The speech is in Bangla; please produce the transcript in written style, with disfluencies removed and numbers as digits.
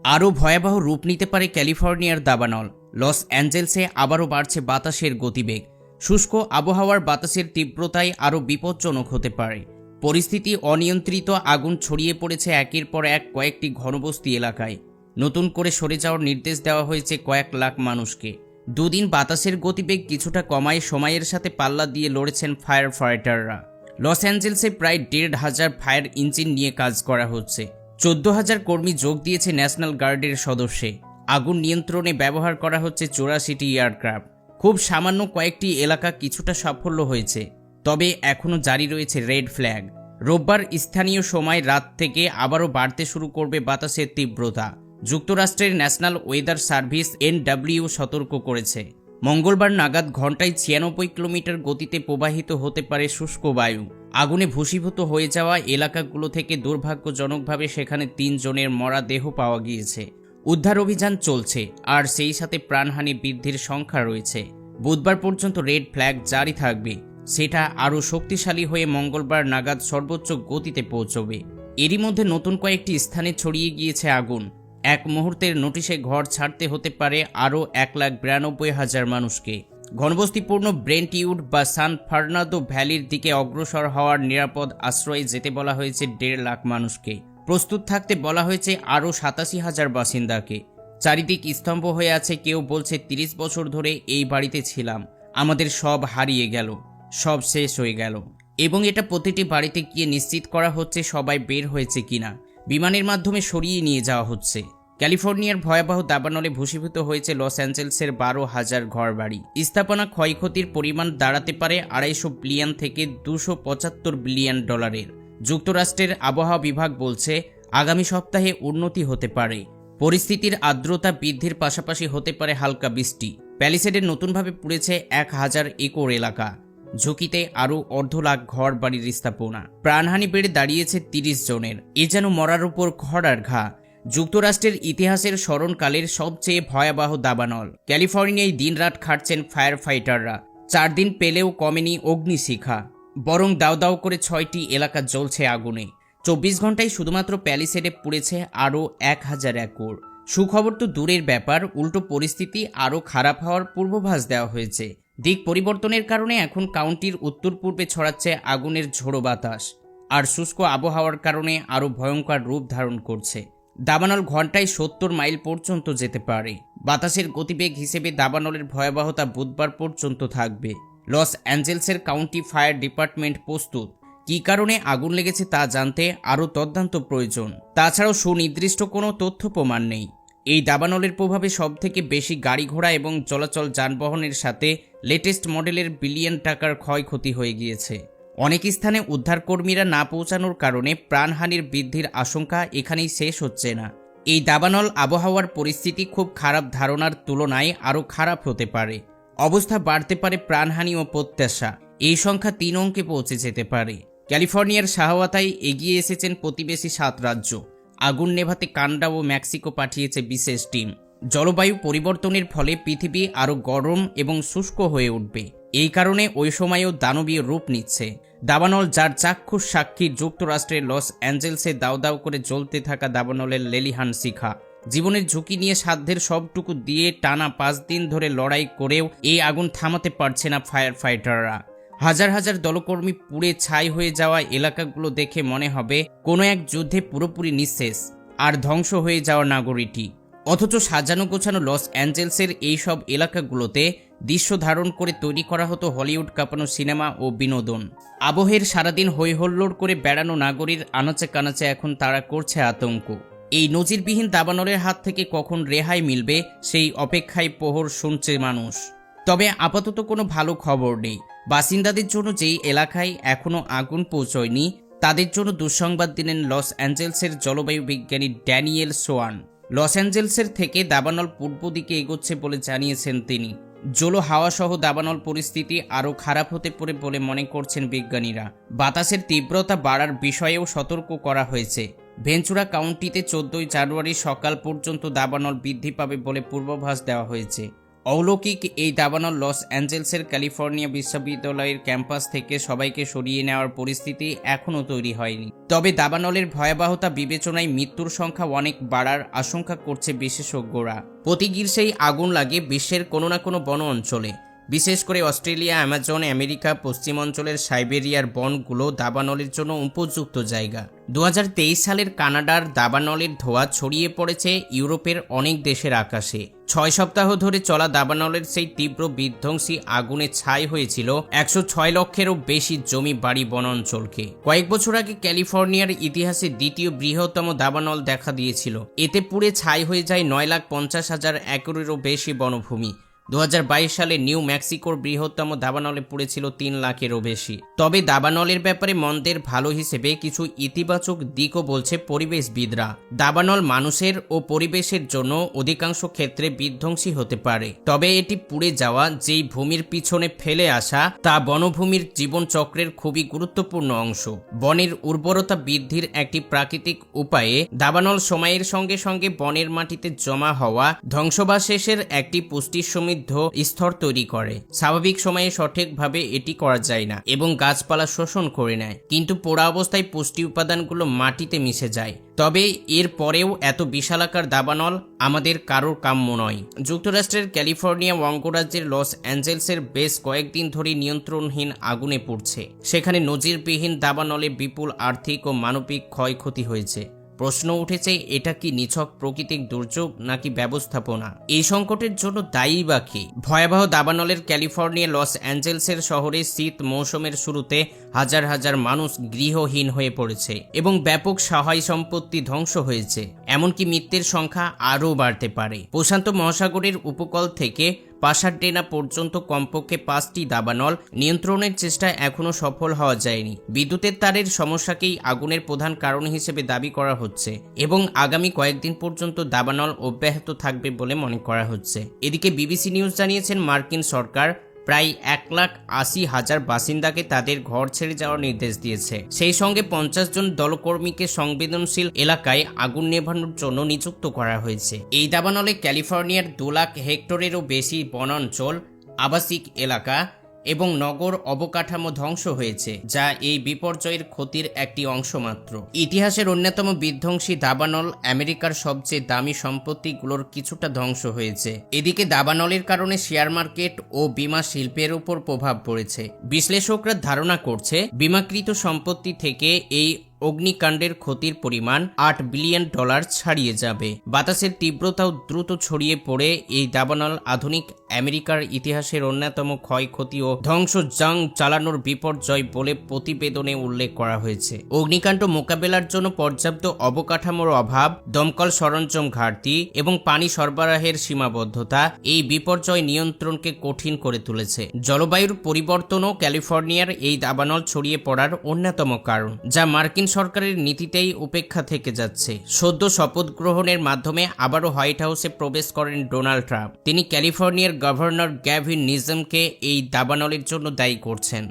আরও ভয়াবহ রূপ নিতে পারে ক্যালিফোর্নিয়ার দাবানল। লস অ্যাঞ্জেলসে আবারও বাড়ছে বাতাসের গতিবেগ। শুষ্ক আবহাওয়ার বাতাসের তীব্রতায় আরও বিপজ্জনক হতে পারে। পরিস্থিতি অনিয়ন্ত্রিত, আগুন ছড়িয়ে পড়েছে একের পর এক কয়েকটি ঘনবস্তি এলাকায়। নতুন করে সরে যাওয়ার নির্দেশ দেওয়া হয়েছে কয়েক লাখ মানুষকে। দুদিন বাতাসের গতিবেগ কিছুটা কমায় সময়ের সাথে পাল্লা দিয়ে লড়েছেন ফায়ার ফাইটাররা। লস অ্যাঞ্জেলসে প্রায় 1,500 ফায়ার ইঞ্জিন নিয়ে কাজ করা হচ্ছে। 14,000 কর্মী যোগ দিয়েছে ন্যাশনাল গার্ডের সদস্যে। আগুন নিয়ন্ত্রণে ব্যবহার করা হচ্ছে 84টি এয়ারক্রাফট। খুব সামান্য কয়েকটি এলাকা কিছুটা সাফল্য হয়েছে, তবে এখনও জারি রয়েছে রেড ফ্ল্যাগ। রোববার স্থানীয় সময় রাত থেকে আবারও বাড়তে শুরু করবে বাতাসের তীব্রতা। যুক্তরাষ্ট্রের ন্যাশনাল ওয়েদার সার্ভিস NW সতর্ক করেছে, মঙ্গলবার নাগাদ ঘন্টায় 96 কিলোমিটার গতিতে প্রবাহিত হতে পারে শুষ্ক বায়ু। আগুনে ভূষীভূত হয়ে যাওয়া এলাকাগুলো থেকে দুর্ভাগ্যজনকভাবে সেখানে 3 জনের মরা দেহ পাওয়া গিয়েছে। উদ্ধার অভিযান চলছে, আর সেই সাথে প্রাণহানি বৃদ্ধির সংখ্যা রয়েছে। বুধবার পর্যন্ত রেড ফ্ল্যাগ জারি থাকবে, সেটা আরও শক্তিশালী হয়ে মঙ্গলবার নাগাদ সর্বোচ্চ গতিতে পৌঁছবে। এরই মধ্যে নতুন কয়েকটি স্থানে ছড়িয়ে গিয়েছে আগুন। এক মুহূর্তের নোটিশে ঘর ছাড়তে হতে পারে আরও 1,92,000 মানুষকে। ঘনবস্তিপূর্ণ ব্রেন্টউড বা সান ফার্নান্দো ভ্যালির দিকে অগ্রসর হওয়ার নিরাপদ আশ্রয়ে যেতে বলা হয়েছে 1.5 লাখ মানুষকে। প্রস্তুত থাকতে বলা হয়েছে আরও 87,000 বাসিন্দাকে। চারিদিক স্তম্ভ হয়ে আছে, কেউ বলছে 30 বছর ধরে এই বাড়িতে ছিলাম, আমাদের সব হারিয়ে গেল, সব শেষ হয়ে গেল। এবং এটা প্রতিটি বাড়িতে গিয়ে নিশ্চিত করা হচ্ছে সবাই বের হয়েছে কিনা। বিমানের মাধ্যমে সরিয়ে নিয়ে যাওয়া হচ্ছে। ক্যালিফোর্নিয়ার ভয়াবহ দাবানলে ভূষীভূত হয়েছে লস অ্যাঞ্জেলসের 12,000 ঘরবাড়ি। স্থাপনা ক্ষয়ক্ষতির পরিমাণ দাঁড়াতে পারে 250 বিলিয়ন থেকে 275 বিলিয়ন ডলারের। যুক্তরাষ্ট্রের আবহাওয়া বিভাগ বলছে আগামী সপ্তাহে উন্নতি হতে পারে। পরিস্থিতির আর্দ্রতা বৃদ্ধির পাশাপাশি হতে পারে হালকা বৃষ্টি। প্যালিসেডে নতুনভাবে পুড়েছে 1,000 একর এলাকা। ঝুঁকিতে আরও 1.5 লাখ ঘর বাড়ির স্থাপনা। প্রাণহানি বেড়ে দাঁড়িয়েছে 30 জনের। এ যেন মরার উপর খড়ার ঘা। যুক্তরাষ্ট্রের ইতিহাসের স্মরণকালের সবচেয়ে ভয়াবহ দাবানল। ক্যালিফোর্নিয়ায় দিনরাত খাটছেন ফায়ার ফাইটাররা। 4 দিন পেলেও কমেনি অগ্নিশিখা, বরং দাও দাও করে 6টি এলাকা জ্বলছে আগুনে। 24 ঘন্টায় শুধুমাত্র প্যালিসেডে পুড়েছে আরও 1,000 একর। সুখবর তো দূরের ব্যাপার, উল্টো পরিস্থিতি আরও খারাপ হওয়ার পূর্বাভাস দেওয়া হয়েছে। দিক পরিবর্তনের কারণে এখন কাউন্টির উত্তর পূর্বে ছড়াচ্ছে আগুনের ঝোড়ো বাতাস, আর শুষ্ক আবহাওয়ার কারণে আরও ভয়ঙ্কর রূপ ধারণ করছে। দাবানল ঘন্টায় 70 মাইল পর্যন্ত যেতে পারে। বাতাসের গতিবেগ হিসেবে দাবানলের ভয়াবহতা বুধবার পর্যন্ত থাকবে। লস অ্যাঞ্জেলসের কাউন্টি ফায়ার ডিপার্টমেন্ট প্রস্তুত। কী কারণে আগুন লেগেছে তা জানতে আরও তদন্ত প্রয়োজন। তাছাড়াও সুনির্দিষ্ট কোনো তথ্য প্রমাণ নেই। এই দাবানলের প্রভাবে সবথেকে বেশি গাড়ি ঘোড়া এবং চলাচল যানবাহনের সাথে লেটেস্ট মডেলের বিলিয়ন টাকার ক্ষয়ক্ষতি হয়ে গিয়েছে। অনেক স্থানে উদ্ধারকর্মীরা না পৌঁছানোর কারণে প্রাণহানির বৃদ্ধির আশঙ্কা এখানেই শেষ হচ্ছে না। এই দাবানল আবহাওয়ার পরিস্থিতি খুব খারাপ ধারণার তুলনায় আরও খারাপ হতে পারে। অবস্থা বাড়তে পারে প্রাণহানি ও প্রত্যাশা। এই সংখ্যা 3 অঙ্কে পৌঁছে যেতে পারে। ক্যালিফোর্নিয়ার সহায়তায় এগিয়ে এসেছেন প্রতিবেশী 7 রাজ্য। আগুন নেভাতে কানাডা ও মেক্সিকো পাঠিয়েছে বিশেষ টিম। জলবায়ু পরিবর্তনের ফলে পৃথিবী আরও গরম এবং শুষ্ক হয়ে উঠবে। এই কারণে ওই সময়েও দানবীয় রূপ নিচ্ছে দাবানল, যার চাক্ষুষ সাক্ষী যুক্তরাষ্ট্রের লস অ্যাঞ্জেলসে দাও দাও করে জ্বলতে থাকা দাবানলের লেলিহান শিখা। জীবনের ঝুঁকি নিয়ে সাধ্যের সবটুকু দিয়ে টানা 5 দিন ধরে লড়াই করেও এই আগুন থামাতে পারছে না ফায়ার ফাইটাররা। হাজার হাজার দলকর্মী পুড়ে ছাই হয়ে যাওয়া এলাকাগুলো দেখে মনে হবে কোনো এক যুদ্ধে পুরোপুরি নিঃশেষ আর ধ্বংস হয়ে যাওয়া নাগরিকটি। অথচ সাজানো গোছানো লস অ্যাঞ্জেলসের এই সব এলাকাগুলোতে দৃশ্য ধারণ করে তৈরি করা হতো হলিউড কাঁপানো সিনেমা ও বিনোদন। আবহের সারাদিন হইহল্লোড় করে বেড়ানো নাগরিক আনাচে কানাচে এখন তারা করছে আতঙ্ক। এই নজিরবিহীন দাবানলের হাত থেকে কখন রেহাই মিলবে সেই অপেক্ষায় প্রহর শুনছে মানুষ। তবে আপাতত কোনো ভালো খবর নেই। বাসিন্দাদের জন্য যেই এলাকায় এখনও আগুন পৌঁছয়নি তাদের জন্য দুঃসংবাদ দিলেন লস অ্যাঞ্জেলসের জলবায়ু বিজ্ঞানী ড্যানিয়েল সোয়ান। লস অ্যাঞ্জেলসের থেকে দাবানল পূর্ব দিকে এগোচ্ছে বলে জানিয়েছেন তিনি। জলো হাওয়া সহ দাবানল পরিস্থিতি আরও খারাপ হতে পারে বলে মনে করছেন বিজ্ঞানীরা। বাতাসের তীব্রতা বাড়ার বিষয়েও সতর্ক করা হয়েছে। ভেঞ্চুরা কাউন্টিতে 14 জানুয়ারি সকাল পর্যন্ত দাবানল বৃদ্ধি পাবে বলে পূর্বাভাস দেওয়া হয়েছে। অলৌকিক এই দাবানল লস অ্যাঞ্জেলসের ক্যালিফোর্নিয়া বিশ্ববিদ্যালয়ের ক্যাম্পাস থেকে সবাইকে সরিয়ে নেওয়ার পরিস্থিতি এখনও তৈরি হয়নি। তবে দাবানলের ভয়াবহতা বিবেচনায় মৃত্যুর সংখ্যা অনেক বাড়ার আশঙ্কা করছে বিশেষজ্ঞরা। প্রতি গ্রীষ্মেই আগুন লাগে বিশ্বের কোনো না কোনো বন অঞ্চলে, বিশেষ করে অস্ট্রেলিয়া, অ্যামাজন, আমেরিকা, পশ্চিম অঞ্চলের সাইবেরিয়ার বনগুলো দাবানলের জন্য উপযুক্ত জায়গা। 2023 সালের কানাডার দাবানলের ধোঁয়া ছড়িয়ে পড়েছে ইউরোপের অনেক দেশের আকাশে। 6 সপ্তাহ ধরে চলা দাবানলের সেই তীব্র বিধ্বংসী আগুনে ছাই হয়েছিল 106 লক্ষেরও বেশি জমি বাড়ি বনাঞ্চলকে। কয়েক বছর আগে ক্যালিফোর্নিয়ার ইতিহাসে দ্বিতীয় বৃহত্তম দাবানল দেখা দিয়েছিল। এতে পুড়ে ছাই হয়ে যায় 9,50,000 একরেরও বেশি বনভূমি। 2022 সালে নিউ মেক্সিকোর বৃহত্তম দাবানলে পড়েছিল 3 লাখেরও বেশি। তবে দাবানলের ব্যাপারে মন্দের ভালো হিসেবে কিছু ইতিবাচক দিকও বলছে পরিবেশবিদরা। দাবানল মানুষের ও পরিবেশের জন্য অধিকাংশ ক্ষেত্রে বিধ্বংসী হতে পারে, তবে এটি পুড়ে যাওয়া যেই ভূমির পিছনে ফেলে আসা তা বনভূমির জীবনচক্রের খুবই গুরুত্বপূর্ণ অংশ। বনের উর্বরতা বৃদ্ধির একটি প্রাকৃতিক উপায়ে দাবানল সময়ের সঙ্গে সঙ্গে বনের মাটিতে জমা হওয়া ধ্বংসাবশেষের একটি পুষ্টি স্তর তৈরি করে। স্বাভাবিক সময়ে সঠিকভাবে এটি করা যায় না এবং গাছপালা শোষণ করে নেয়, কিন্তু পোড়া অবস্থায় পুষ্টি উপাদানগুলো মাটিতে মিশে যায়। তবে এর পরেও এত বিশালাকার দাবানল আমাদের কারোর কাম্য নয়। যুক্তরাষ্ট্রের ক্যালিফোর্নিয়া অঙ্গরাজ্যের লস অ্যাঞ্জেলসের বেশ কয়েকদিন ধরে নিয়ন্ত্রণহীন আগুনে পুড়ছে। সেখানে নজিরবিহীন দাবানলে বিপুল আর্থিক ও মানবিক ক্ষয়ক্ষতি হয়েছে। প্রশ্ন উঠেছে, এটা কি নিছক প্রাকৃতিক দুর্যোগ নাকি ব্যবস্থাপনা? এই সংকটের জন্য দায়ী বা কি? ভয়াবহ দাবানলের ক্যালিফোর্নিয়া লস অ্যাঞ্জেলসের শহরে শীত মৌসুমের শুরুতে হাজার হাজার মানুষ গৃহহীন হয়ে পড়েছে এবং ব্যাপক সহায় সম্পত্তি ধ্বংস হয়েছে। এমনকি মৃত্যুর সংখ্যা আরও বাড়তে পারে। প্রশান্ত মহাসাগরের উপকূল থেকে পাসাডেনা পর্যন্ত কমপক্ষে 5টি দাবানল নিয়ন্ত্রণের চেষ্টা এখনও সফল হওয়া যায়নি। বিদ্যুতের তারের সমস্যাকেই আগুনের প্রধান কারণ হিসেবে দাবি করা হচ্ছে এবং আগামী কয়েকদিন পর্যন্ত দাবানল অব্যাহত থাকবে বলে মনে করা হচ্ছে। এদিকে বিবিসি নিউজ জানিয়েছেন, মার্কিন সরকার প্রায় 1,80,000 বাসিন্দাকে তাদের ঘর ছেড়ে যাওয়ার নির্দেশ দিয়েছে। সেই সঙ্গে 50 জন দলকর্মীকে সংবেদনশীল এলাকায় আগুন নেভানোর জন্য নিযুক্ত করা হয়েছে। এই দাবানলে ক্যালিফোর্নিয়ার 2 লাখ হেক্টরেরও বেশি বনাঞ্চল, আবাসিক এলাকা এবং নগর অবকাঠামো ধ্বংস হয়েছে, যা এই বিপর্যয়ের ক্ষতির একটি অংশ মাত্র। ইতিহাসের অন্যতম বিধ্বংসী দাবানল আমেরিকার সবচেয়ে দামি সম্পত্তিগুলোর কিছুটা ধ্বংস হয়েছে। এদিকে দাবানলের কারণে শেয়ার মার্কেট ও বীমা শিল্পের উপর প্রভাব পড়েছে। বিশ্লেষকরা ধারণা করছে, বীমাকৃত সম্পত্তি থেকে এই অগ্নিকাণ্ডের ক্ষতির পরিমাণ $8 বিলিয়ন ছাড়িয়ে যাবে। বাতাসের তীব্রতাও দ্রুত ছড়িয়ে পড়ে এই দাবানল আধুনিক আমেরিকার ইতিহাসের অন্যতম ক্ষয়ক্ষতি ও ধ্বংস জাং চালানোর বিপর্যয় বলে প্রতিবেদনে উল্লেখ করা হয়েছে। অগ্নিকাণ্ড মোকাবেলার জন্য পর্যাপ্ত অবকাঠামোর অভাব, দমকল সরঞ্জাম ঘাটতি এবং পানি সরবরাহের সীমাবদ্ধতা এই বিপর্যয় নিয়ন্ত্রণকে কঠিন করে তুলেছে। জলবায়ুর পরিবর্তনও ক্যালিফোর্নিয়ার এই দাবানল ছড়িয়ে পড়ার অন্যতম কারণ, যা মার্কিন সরকারের নীতিতেই উপেক্ষা থেকে যাচ্ছে। সদ্য শপথ গ্রহণের মাধ্যমে আবারও হোয়াইট হাউসে প্রবেশ করেন ডোনাল্ড ট্রাম্প। তিনি ক্যালিফোর্নিয়ার গভর্নর গ্যাভিন নিউসমকে এই দাবানলের জন্য দায়ী করছেন।